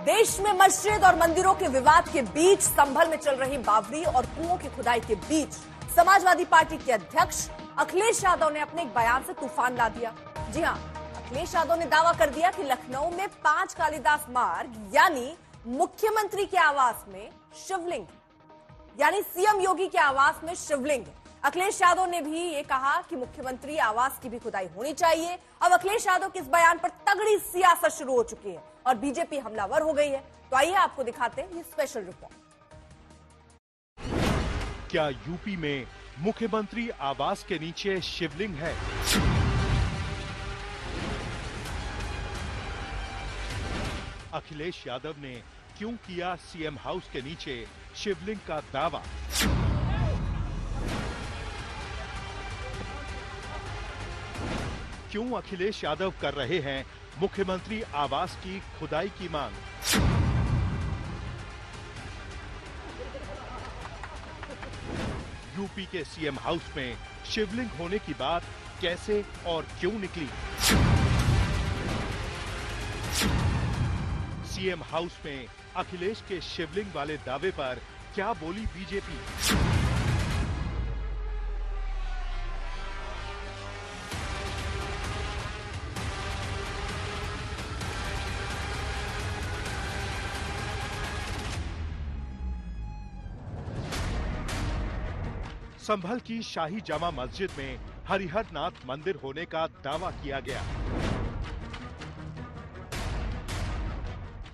देश में मस्जिद और मंदिरों के विवाद के बीच संभल में चल रही बावड़ी और कुओं की खुदाई के बीच समाजवादी पार्टी के अध्यक्ष अखिलेश यादव ने अपने एक बयान से तूफान ला दिया। जी हां, अखिलेश यादव ने दावा कर दिया कि लखनऊ में 5 कालिदास मार्ग यानी मुख्यमंत्री के आवास में शिवलिंग, यानी सीएम योगी के आवास में शिवलिंग। अखिलेश यादव ने भी ये कहा कि मुख्यमंत्री आवास की भी खुदाई होनी चाहिए। अब अखिलेश यादव के इस बयान पर तगड़ी सियासत शुरू हो चुकी है और बीजेपी हमलावर हो गई है। तो आइए आपको दिखाते हैं ये स्पेशल रिपोर्ट। क्या यूपी में मुख्यमंत्री आवास के नीचे शिवलिंग है? अखिलेश यादव ने क्यों किया सीएम हाउस के नीचे शिवलिंग का दावा? क्यों अखिलेश यादव कर रहे हैं मुख्यमंत्री आवास की खुदाई की मांग? यूपी के सीएम हाउस में शिवलिंग होने की बात कैसे और क्यों निकली? सीएम हाउस में अखिलेश के शिवलिंग वाले दावे पर क्या बोली बीजेपी? संभल की शाही जामा मस्जिद में हरिहर नाथ मंदिर होने का दावा किया गया।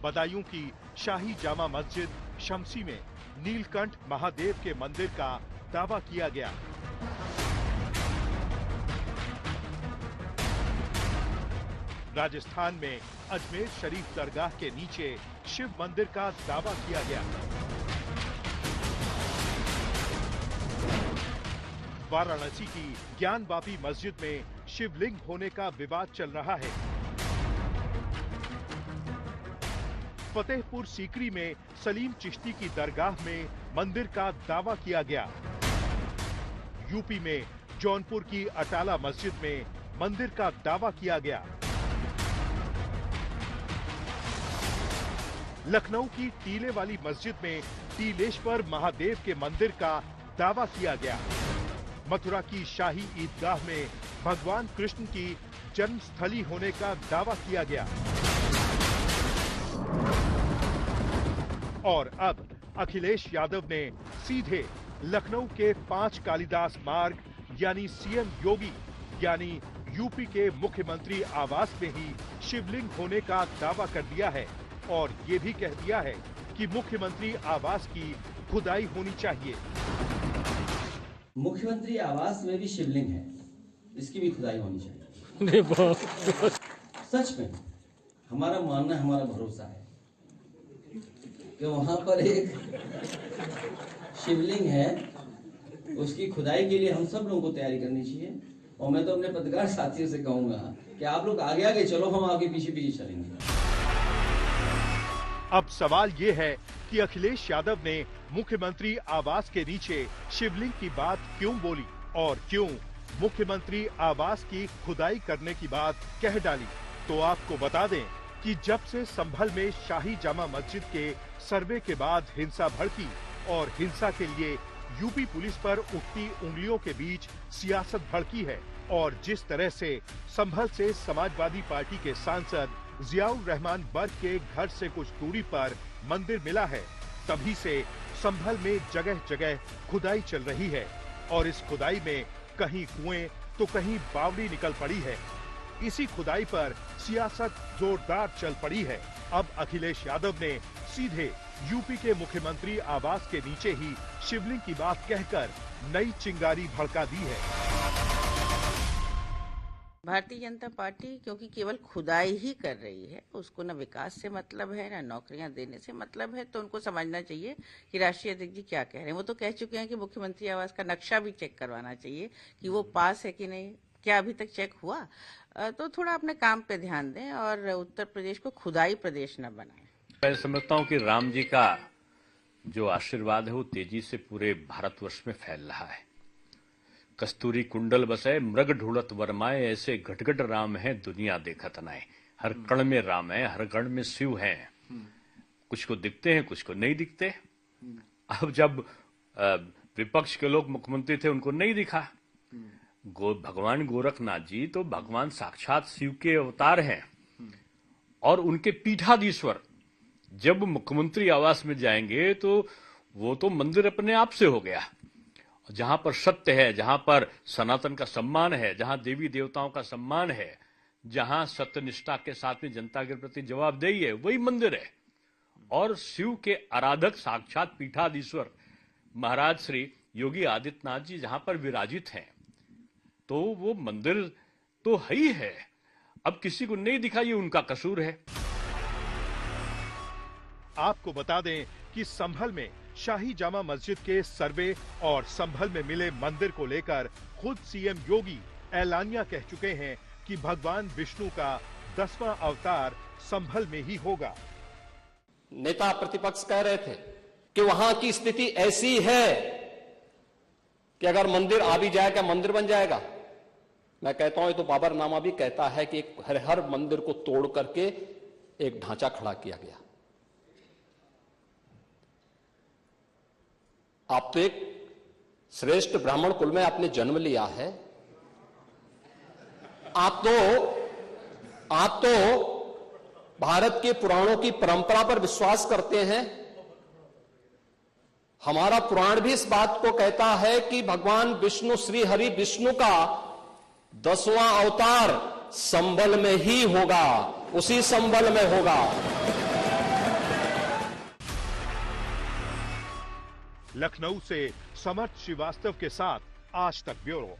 बदायूं की शाही जामा मस्जिद शमसी में नीलकंठ महादेव के मंदिर का दावा किया गया। राजस्थान में अजमेर शरीफ दरगाह के नीचे शिव मंदिर का दावा किया गया। वाराणसी की ज्ञानवापी मस्जिद में शिवलिंग होने का विवाद चल रहा है। फतेहपुर सीकरी में सलीम चिश्ती की दरगाह में मंदिर का दावा किया गया। यूपी में जौनपुर की अटाला मस्जिद में मंदिर का दावा किया गया। लखनऊ की टीले वाली मस्जिद में टीलेश्वर महादेव के मंदिर का दावा किया गया। मथुरा की शाही ईदगाह में भगवान कृष्ण की जन्मस्थली होने का दावा किया गया। और अब अखिलेश यादव ने सीधे लखनऊ के 5 कालिदास मार्ग यानी सीएम योगी यानी यूपी के मुख्यमंत्री आवास में ही शिवलिंग होने का दावा कर दिया है और ये भी कह दिया है कि मुख्यमंत्री आवास की खुदाई होनी चाहिए। मुख्यमंत्री आवास में भी शिवलिंग है, इसकी भी खुदाई होनी चाहिए। सच में हमारा मानना, हमारा भरोसा है कि वहां पर एक शिवलिंग है, उसकी खुदाई के लिए हम सब लोगों को तैयारी करनी चाहिए। और मैं तो अपने पत्रकार साथियों से कहूंगा कि आप लोग आगे आगे चलो, हम आगे पीछे पीछे चलेंगे। अब सवाल ये है कि अखिलेश यादव ने मुख्यमंत्री आवास के नीचे शिवलिंग की बात क्यों बोली और क्यों मुख्यमंत्री आवास की खुदाई करने की बात कह डाली। तो आपको बता दें कि जब से संभल में शाही जामा मस्जिद के सर्वे के बाद हिंसा भड़की और हिंसा के लिए यूपी पुलिस पर उठती उंगलियों के बीच सियासत भड़की है और जिस तरह से संभल से समाजवादी पार्टी के सांसद जियाउर रहमान बर्ग के घर से कुछ दूरी पर मंदिर मिला है, तभी से संभल में जगह जगह खुदाई चल रही है और इस खुदाई में कहीं कुएं तो कहीं बावड़ी निकल पड़ी है। इसी खुदाई पर सियासत जोरदार चल पड़ी है। अब अखिलेश यादव ने सीधे यूपी के मुख्यमंत्री आवास के नीचे ही शिवलिंग की बात कहकर नई चिंगारी भड़का दी है। भारतीय जनता पार्टी क्योंकि केवल खुदाई ही कर रही है, उसको न विकास से मतलब है न नौकरियां देने से मतलब है, तो उनको समझना चाहिए कि राष्ट्रीय अध्यक्ष जी क्या कह रहे हैं। वो तो कह चुके हैं कि मुख्यमंत्री आवास का नक्शा भी चेक करवाना चाहिए कि वो पास है कि नहीं, क्या अभी तक चेक हुआ। तो थोड़ा अपने काम पे ध्यान दें और उत्तर प्रदेश को खुदाई प्रदेश न बनाएं। मैं समझता हूँ कि राम जी का जो आशीर्वाद है वो तेजी से पूरे भारतवर्ष में फैल रहा है। कस्तूरी कुंडल बसे मृग ढूंढत वर्माए, ऐसे घटघट राम है दुनिया देखत नाए। हर कण में राम है, हर कण में शिव है। कुछ को दिखते हैं, कुछ को नहीं दिखते। अब जब विपक्ष के लोग मुख्यमंत्री थे, उनको नहीं दिखा। भगवान गोरखनाथ जी तो भगवान साक्षात शिव के अवतार हैं, और उनके पीठाधीश्वर जब मुख्यमंत्री आवास में जाएंगे तो वो तो मंदिर अपने आप से हो गया। जहां पर सत्य है, जहां पर सनातन का सम्मान है, जहां देवी देवताओं का सम्मान है, जहां सत्यनिष्ठा के साथ में जनता के प्रति जवाबदेही है, वही मंदिर है। और शिव के आराधक साक्षात पीठाधीश्वर महाराज श्री योगी आदित्यनाथ जी जहां पर विराजित हैं, तो वो मंदिर तो है ही है। अब किसी को नहीं दिखा, ये उनका कसूर है। आपको बता दें कि संभल में शाही जामा मस्जिद के सर्वे और संभल में मिले मंदिर को लेकर खुद सीएम योगी ऐलानिया कह चुके हैं कि भगवान विष्णु का 10वां अवतार संभल में ही होगा। नेता प्रतिपक्ष कह रहे थे कि वहां की स्थिति ऐसी है कि अगर मंदिर आ भी जाएगा, मंदिर बन जाएगा। मैं कहता हूं, ये तो बाबरनामा भी कहता है कि हर मंदिर को तोड़ करके एक ढांचा खड़ा किया गया। आप तो एक श्रेष्ठ ब्राह्मण कुल में आपने जन्म लिया है। आप तो भारत के पुराणों की परंपरा पर विश्वास करते हैं। हमारा पुराण भी इस बात को कहता है कि भगवान विष्णु, श्री हरि विष्णु का 10वां अवतार संभल में ही होगा, उसी संभल में होगा। लखनऊ से समर्थ श्रीवास्तव के साथ आज तक ब्यूरो।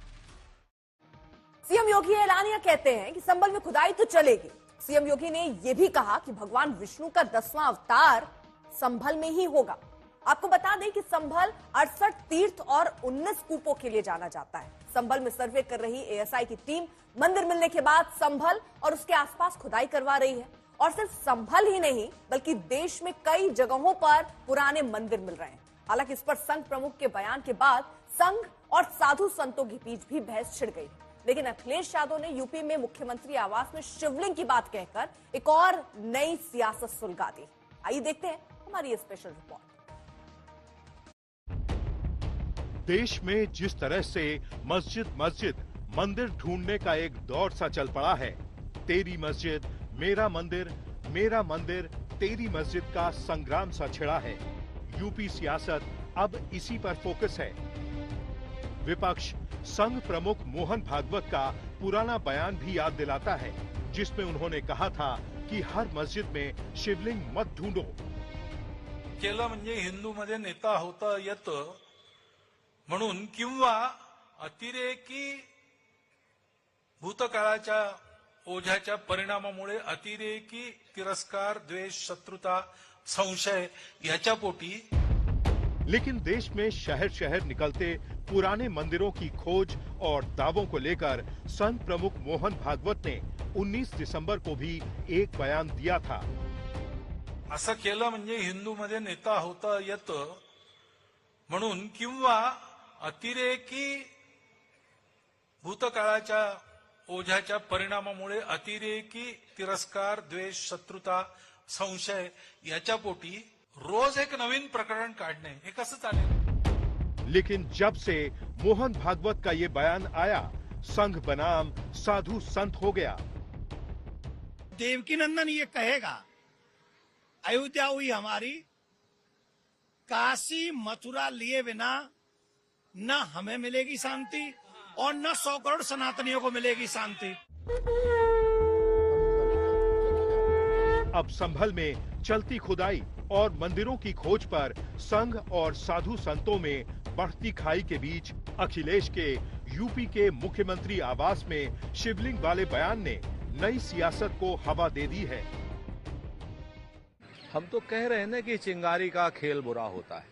सीएम योगी ऐलानिया कहते हैं कि संभल में खुदाई तो चलेगी। सीएम योगी ने यह भी कहा कि भगवान विष्णु का 10वां अवतार संभल में ही होगा। आपको बता दें कि संभल 68 तीर्थ और 19 कूपों के लिए जाना जाता है। संभल में सर्वे कर रही एएसआई की टीम मंदिर मिलने के बाद संभल और उसके आसपास खुदाई करवा रही है। और सिर्फ संभल ही नहीं, बल्कि देश में कई जगहों पर पुराने मंदिर मिल रहे हैं। हालांकि इस पर संघ प्रमुख के बयान के बाद संघ और साधु संतों के बीच भी बहस छिड़ गई। लेकिन अखिलेश यादव ने यूपी में मुख्यमंत्री आवास में शिवलिंग की बात कहकर एक और नई सियासत सुलगा दी। आइए देखते हैं हमारी ये स्पेशल रिपोर्ट। देश में जिस तरह से मस्जिद मंदिर ढूंढने का एक दौर सा चल पड़ा है, तेरी मस्जिद मेरा मंदिर तेरी मस्जिद का संग्राम सा छिड़ा है। यूपी सियासत अब इसी पर फोकस है। विपक्ष संघ प्रमुख मोहन भागवत का पुराना बयान भी याद दिलाता है, जिसमें उन्होंने कहा था कि हर मस्जिद में शिवलिंग मत ढूंढो। केलं म्हणजे हिंदूमध्ये नेता होता येतं म्हणून, किंवा अतिरेकी भूतकाळाच्या ओझ्याच्या परिणामामुळे अतिरेकी तिरस्कार, द्वेष, शत्रुता, संशय याच्या पोटी। लेकिन देश में शहर शहर निकलते पुराने मंदिरों की खोज और दावों को लेकर संघ प्रमुख मोहन भागवत ने 19 दिसंबर को भी एक बयान दिया था। असं केलं म्हणजे हिंदूमध्ये नेता होता येतं म्हणून, किंवा अतिरेकी भूतकाळाच्या ओझ्याच्या परिणामामुळे अतिरेकी तिरस्कार, द्वेष, शत्रुता, संशय याच्या पोटी रोज एक नवीन प्रकरण काढणे, हे कसं चालेल? लेकिन जब से मोहन भागवत का ये बयान आया, संघ बनाम साधु संत हो गया। देवकी नंदन ये कहेगा अयोध्या हुई हमारी, काशी मथुरा लिए बिना न हमें मिलेगी शांति और न 100 करोड़ सनातनियों को मिलेगी शांति। अब संभल में चलती खुदाई और मंदिरों की खोज पर संघ और साधु संतों में बढ़ती खाई के बीच अखिलेश के यूपी के मुख्यमंत्री आवास में शिवलिंग वाले बयान ने नई सियासत को हवा दे दी है। हम तो कह रहे हैं ना कि चिंगारी का खेल बुरा होता है।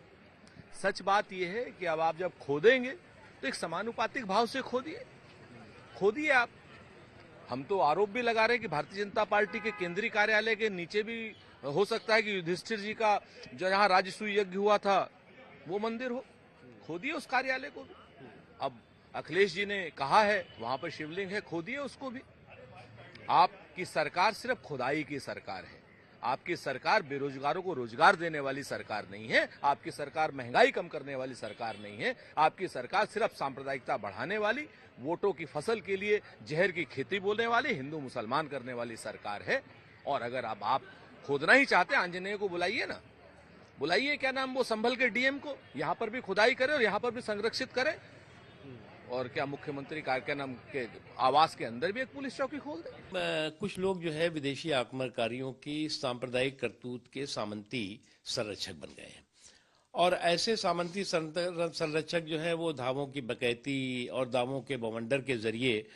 सच बात यह है कि अब आप जब खोदेंगे तो एक समानुपातिक भाव से खोदिए आप। हम तो आरोप भी लगा रहे हैं कि भारतीय जनता पार्टी के केंद्रीय कार्यालय के नीचे भी हो सकता है कि युधिष्ठिर जी का जो यहाँ राजसूय यज्ञ हुआ था वो मंदिर हो। खोदिए उस कार्यालय को भी। अब अखिलेश जी ने कहा है वहां पर शिवलिंग है, खोदिए उसको भी। आपकी सरकार सिर्फ खुदाई की सरकार है। आपकी सरकार बेरोजगारों को रोजगार देने वाली सरकार नहीं है, आपकी सरकार महंगाई कम करने वाली सरकार नहीं है, आपकी सरकार सिर्फ सांप्रदायिकता बढ़ाने वाली, वोटों की फसल के लिए जहर की खेती बोलने वाली, हिंदू मुसलमान करने वाली सरकार है। और अगर अब आप खोदना ही चाहते हैं, आंजनेय को बुलाइए ना, बुलाइए क्या नाम वो संभल के डीएम को, यहां पर भी खुदाई करे और यहां पर भी संरक्षित करे। और क्या मुख्यमंत्री कार्यक्रम के आवास के अंदर भी एक पुलिस चौकी खोल दे। कुछ लोग जो है विदेशी आक्रमणकारियों की सांप्रदायिक करतूत के सामंती संरक्षक बन गए हैं, और ऐसे सामंती संरक्षक जो है वो दावों की बकैती और दावों के बवंडर के जरिए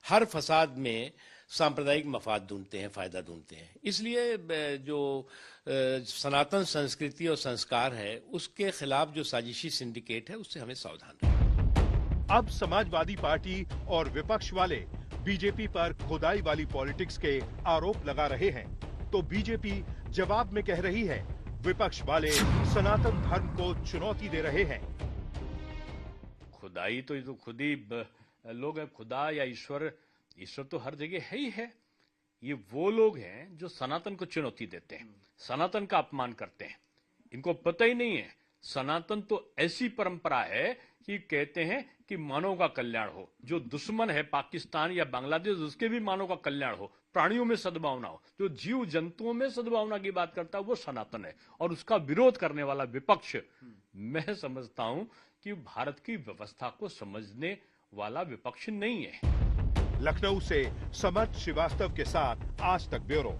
हर फसाद में सांप्रदायिक मफाद ढूंढते हैं, फायदा ढूंढते हैं। इसलिए जो सनातन संस्कृति और संस्कार है उसके खिलाफ जो साजिशी सिंडिकेट है उससे हमें सावधान रहना। अब समाजवादी पार्टी और विपक्ष वाले बीजेपी पर खुदाई वाली पॉलिटिक्स के आरोप लगा रहे हैं, तो बीजेपी जवाब में कह रही है विपक्ष वाले सनातन धर्म को चुनौती दे रहे हैं। खुदाई तो खुद ही लोग हैं, खुदा या ईश्वर तो हर जगह है ही है। ये वो लोग हैं जो सनातन को चुनौती देते हैं, सनातन का अपमान करते हैं। इनको पता ही नहीं है सनातन तो ऐसी परंपरा है कि कहते हैं कि मानव का कल्याण हो, जो दुश्मन है पाकिस्तान या बांग्लादेश उसके भी मानव का कल्याण हो, प्राणियों में सद्भावना हो, जो जीव जंतुओं में सद्भावना की बात करता है वो सनातन है। और उसका विरोध करने वाला विपक्ष, मैं समझता हूं कि भारत की व्यवस्था को समझने वाला विपक्ष नहीं है। लखनऊ से समर्थ श्रीवास्तव के साथ आज तक ब्यूरो।